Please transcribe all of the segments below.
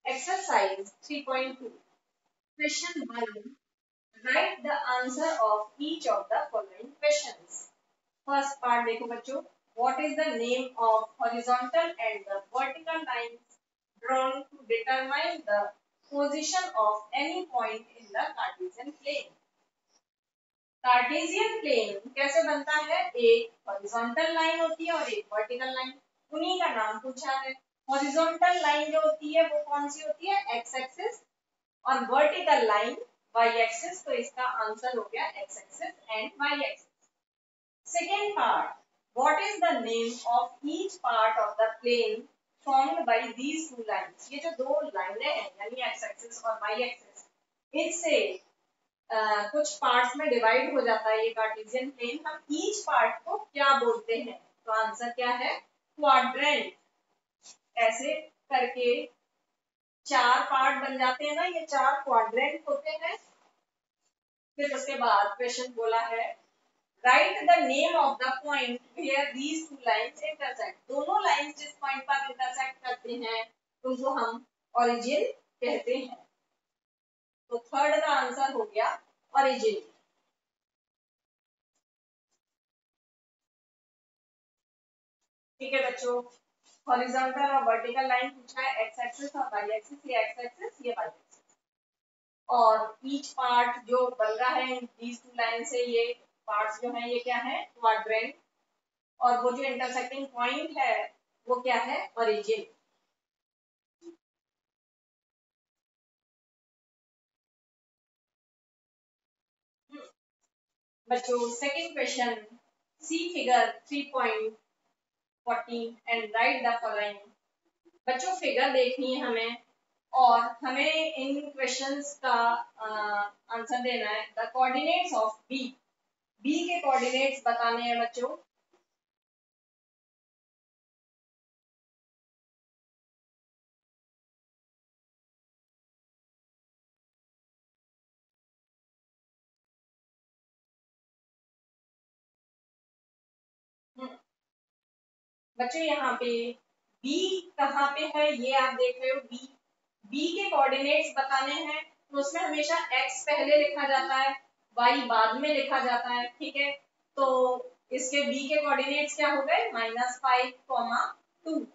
Exercise 3.2. Question 1. Write the answer of each of the following questions. First part देखो बच्चों. What is the name of horizontal and the vertical lines drawn to determine the position of any point in the Cartesian plane? Cartesian plane कैसे बनता है? एक horizontal line होती है और एक वर्टिकल लाइन. उन्हीं का नाम पूछा है. हॉरिजॉन्टल लाइन जो होती है वो कौन सी होती है? X axis. और वर्टिकल लाइन वाई एक्सिस. तो इसका आंसर हो गया x axis and y axis. Second part. What is the name of each part of the plane formed by these two lines? ये जो दो लाइनें हैं यानी एक्स एक्सिस और वाई एक्सिस, इससे कुछ पार्ट्स में डिवाइड हो जाता है ये कार्टेशियन प्लेन. हम ईच पार्ट को क्या बोलते हैं? तो आंसर क्या है? क्वाड्रेंट. ऐसे करके चार पार्ट बन जाते हैं ना, ये चार क्वाड्रेंट होते हैं. फिर उसके बाद क्वेश्चन बोला है write the name of the point where these two lines intersect. दोनों लाइंस जिस पॉइंट पर इंटरसेक्ट करते हैं उनको हम ओरिजिन कहते हैं. तो थर्ड का आंसर हो गया ओरिजिन. ठीक है बच्चों. हॉरिजॉन्टल और वर्टिकल लाइन पूछा है. एक्स एक्सिस और वाई एक्सिस. ये एक्स एक्सिस, ये वाई एक्सिस. और ईच पार्ट जो बन रहा है दीज टू लाइन से, ये पार्ट्स जो हैं ये क्या है? क्वाड्रेंट. और वो जो इंटरसेक्टिंग पॉइंट है वो क्या है? ओरिजिन. बच्चों second question. See figure 3.14 and write the following. बच्चों फिगर देखनी है हमें और हमें इन क्वेश्चंस का आंसर देना है. The coordinates of B. B के कोऑर्डिनेट्स बताने हैं बच्चों. बच्चों यहाँ पे बी कहाँ पे है ये आप देख रहे हो. बी. बी के कोऑर्डिनेट्स बताने हैं तो उसमें हमेशा एक्स पहले लिखा जाता है, वाई बाद में लिखा जाता है. ठीक है. तो इसके बी के कोऑर्डिनेट्स क्या हो गए? -5, 2.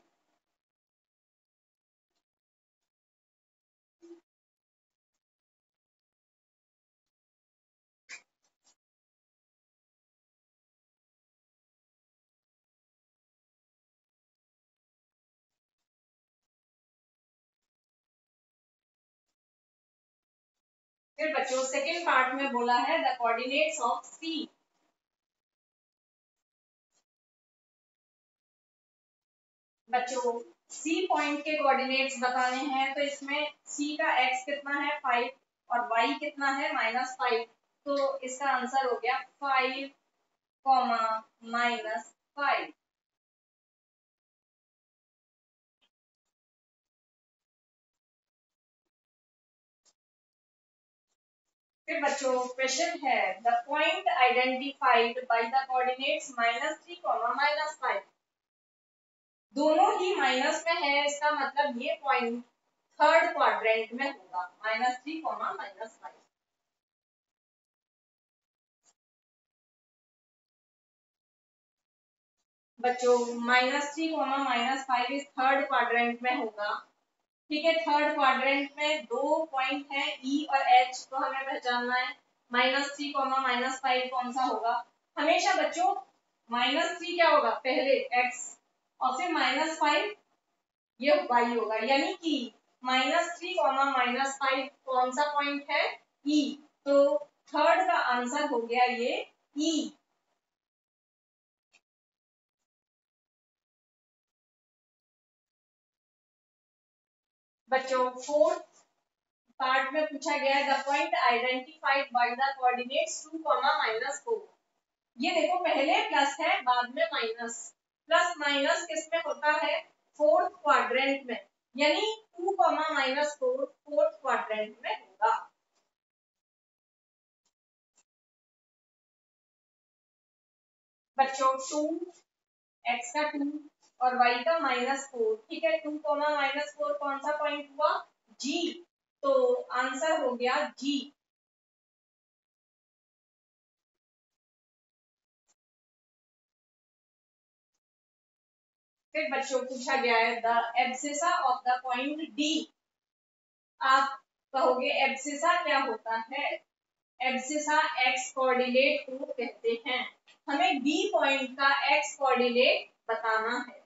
फिर बच्चों सेकेंड पार्ट में बोला है द कोऑर्डिनेट्स ऑफ सी. बच्चों सी पॉइंट के कोऑर्डिनेट्स बताने हैं तो इसमें सी का एक्स कितना है? 5. और वाई कितना है? -5. तो इसका आंसर हो गया 5, -5. फिर बच्चों क्वेश्चन है the point identified by the coordinates -3, -5. दोनों ही माइनस में है, इसका मतलब ये पॉइंट थर्ड क्वाड्रेंट में होगा. -3, -5. बच्चों -3, -5 इस थर्ड क्वाड्रेंट में होगा. ठीक है. थर्ड क्वाड्रेंट में दो पॉइंट है ई और एच, तो हमें पहचानना है. -3, -5 कौन सा होगा? हमेशा बच्चों -3 क्या होगा? पहले एक्स और फिर -5 ये वाई होगा. यानी कि -3, -5 कौन सा पॉइंट है? ई. तो थर्ड का आंसर हो गया ये ई. बच्चों फोर्थ पार्ट में पूछा गया है the point identified by the coordinates 2, -4. ये देखो पहले प्लस है बाद में माइनस. प्लस माइनस किस में होता है? फोर्थ क्वाड्रेंट में. यानी 2, -4 फोर्थ क्वाड्रेंट में होगा. बच्चों 2, x का 2 और y का -4. ठीक है. 2, -4 कौन सा पॉइंट हुआ? जी, तो आंसर हो गया जी। फिर बच्चों पूछा गया है the abscissa of the point D. आप कहोगे एब्सिसा क्या होता है? एब्सिसा एक्स कोऑर्डिनेट को कहते हैं। हमें बी पॉइंट का एक्स कोऑर्डिनेट बताना है।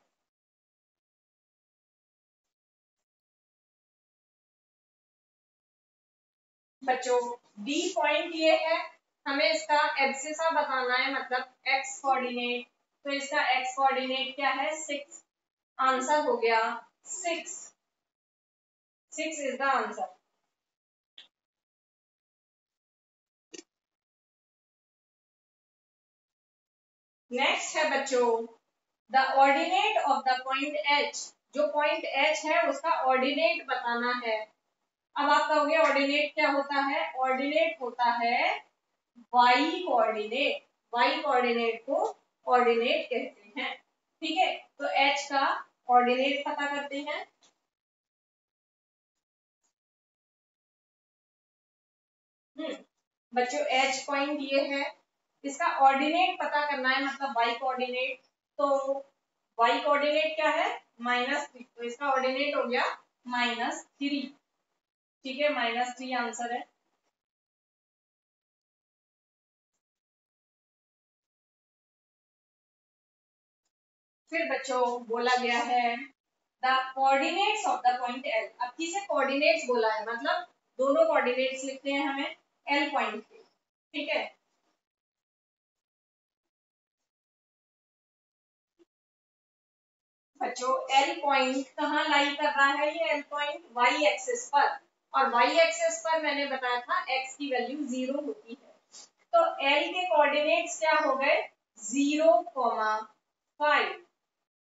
बच्चों डी पॉइंट ये है, हमें इसका एब्सिसा बताना है, मतलब एक्स कोऑर्डिनेट। तो इसका एक्स कोऑर्डिनेट क्या है? 6। आंसर हो गया 6। 6 इज द आंसर। नेक्स्ट है बच्चों the ordinate of the point H. जो पॉइंट एच है उसका ऑर्डिनेट बताना है। अब आप कहोगे ऑर्डिनेट क्या होता है? ऑर्डिनेट होता है वाई कोऑर्डिनेट। वाई कोऑर्डिनेट को ऑर्डिनेट कहते हैं। ठीक है, तो एच का ऑर्डिनेट पता करते हैं। बच्चों एच पॉइंट ये है, इसका ऑर्डिनेट पता करना है, मतलब वाई कोऑर्डिनेट। तो वाई कोऑर्डिनेट क्या है? -3, तो इसका ऑर्डिनेट हो गया -3। ठीक है, -3 आंसर है। फिर बच्चों बोला गया है the coordinates of the point L. अब किसे कोऑर्डिनेट्स बोला है? मतलब दोनों कोऑर्डिनेट्स लिखते हैं हमें एल पॉइंट के। ठीक है, बच्चों एल पॉइंट कहाँ लाई कर रहा है? ये एल पॉइंट वाई एक्सिस पर, और वाई एक्सिस पर मैंने बताया था एक्स की वैल्यू 0 होती है। तो एल के कोऑर्डिनेट्स क्या हो गए? 0,5।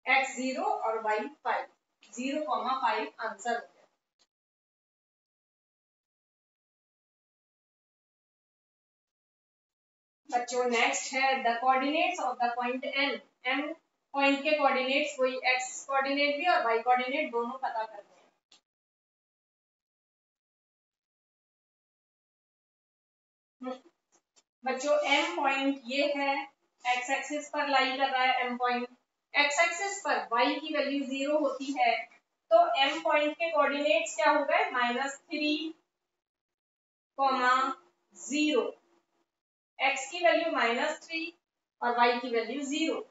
एक्स 0 और वाई 5। 0,5 आंसर हो गया। बच्चों नेक्स्ट है the coordinates of the point M. M point के कोऑर्डिनेट्स, वही एक्स कोऑर्डिनेट भी और वाई कोऑर्डिनेट दोनों पता करने हैं। बच्चों एम पॉइंट ये है, एक्स एक्सिस पर लाई कर रहा है एम पॉइंट। एक्स एक्सिस पर वाई की वैल्यू 0 होती है, तो एम पॉइंट के कोऑर्डिनेट्स क्या हो गए? -3,0। एक्स की वैल्यू -3 और वाई की वैल्यू 0।